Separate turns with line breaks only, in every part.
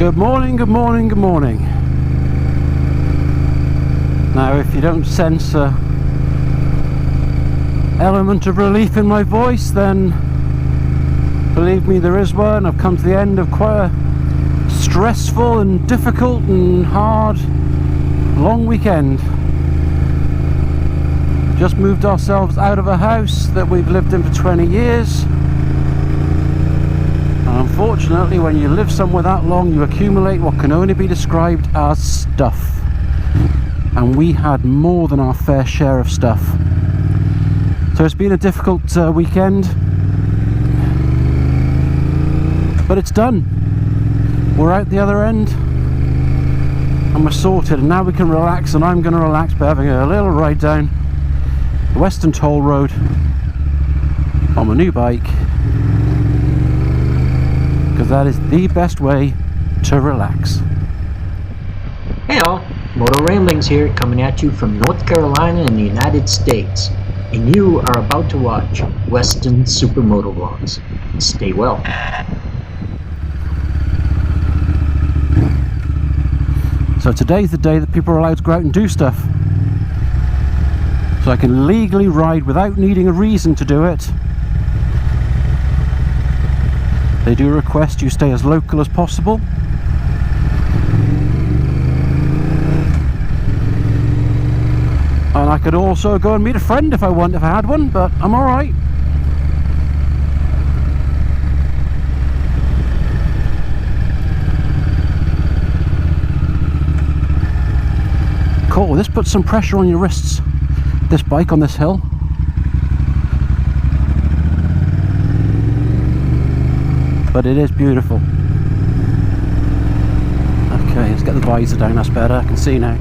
Good morning, good morning, good morning. Now, if you don't sense a element of relief in my voice, then believe me, there is one. I've come to the end of quite a stressful and difficult and hard long weekend. Just moved ourselves out of a house that we've lived in for 20 years. And unfortunately, when you live somewhere that long, you accumulate what can only be described as stuff. And we had more than our fair share of stuff. So it's been a difficult weekend. But it's done. We're out the other end. And we're sorted. And now we can relax. And I'm going to relax by having a little ride down the Weston toll road on my new bike. Because that is the best way to relax.
Hey all, Moto Ramblings here, coming at you from North Carolina in the United States. And you are about to watch Weston Supermoto Vlogs. Stay well.
So today's the day that people are allowed to go out and do stuff. So I can legally ride without needing a reason to do it. They do request you stay as local as possible. And I could also go and meet a friend if I had one, but I'm alright. Cool, this puts some pressure on your wrists, this bike on this hill. But it is beautiful. Okay, let's get the visor down, that's better, I can see now.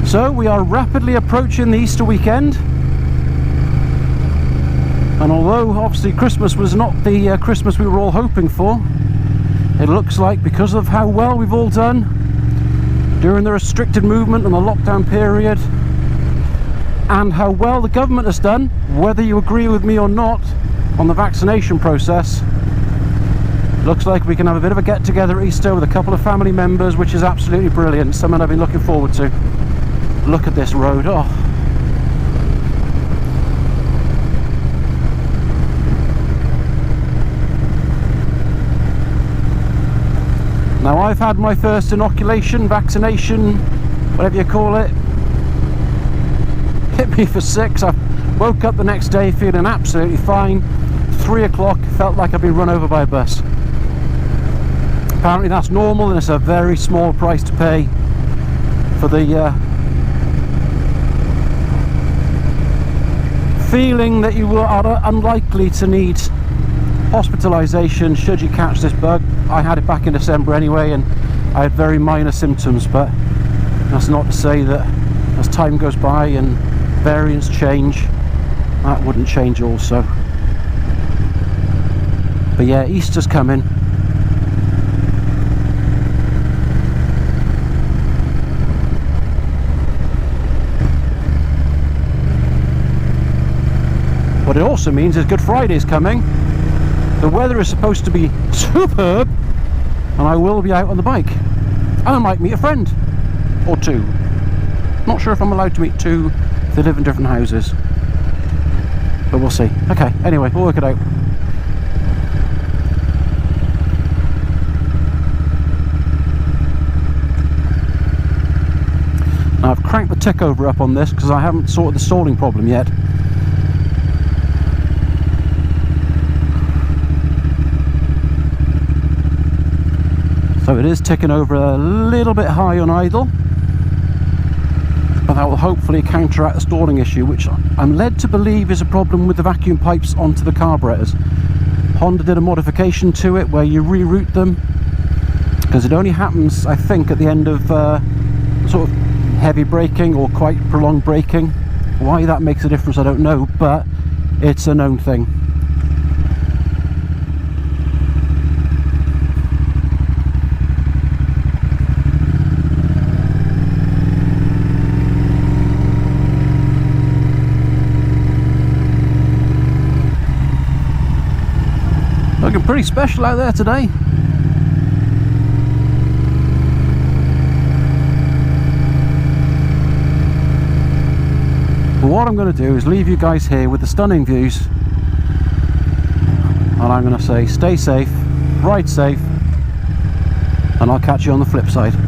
So we are rapidly approaching the Easter weekend. And although obviously Christmas was not the Christmas we were all hoping for, it looks like because of how well we've all done during the restricted movement and the lockdown period, and how well the government has done, whether you agree with me or not, on the vaccination process, looks like we can have a bit of a get-together at Easter with a couple of family members, which is absolutely brilliant. Something I've been looking forward to. Look at this road. Oh. Now, I've had my first inoculation, vaccination, whatever you call it. Hit me for 6. I woke up the next day feeling absolutely fine. 3 o'clock, felt like I'd been run over by a bus. Apparently that's normal, and it's a very small price to pay for the feeling that you are unlikely to need hospitalisation should you catch this bug. I had it back in December anyway, and I had very minor symptoms, but that's not to say that as time goes by and variants change, that wouldn't change also. But yeah, Easter's coming. What it also means is Good Friday's coming. The weather is supposed to be superb, and I will be out on the bike. And I might meet a friend or two. Not sure if I'm allowed to meet two if they live in different houses, but we'll see. Okay, anyway, we'll work it out. Now, I've cranked the tick over up on this because I haven't sorted the stalling problem yet. So it is ticking over a little bit high on idle, but that will hopefully counteract the stalling issue, which I'm led to believe is a problem with the vacuum pipes onto the carburetors. Honda did a modification to it where you reroute them, because it only happens, I think, at the end of sort of heavy braking or quite prolonged braking. Why that makes a difference I don't know, but it's a known thing. Looking pretty special out there today. what I'm going to do is leave you guys here with the stunning views, and I'm going to say stay safe, ride safe, and I'll catch you on the flip side.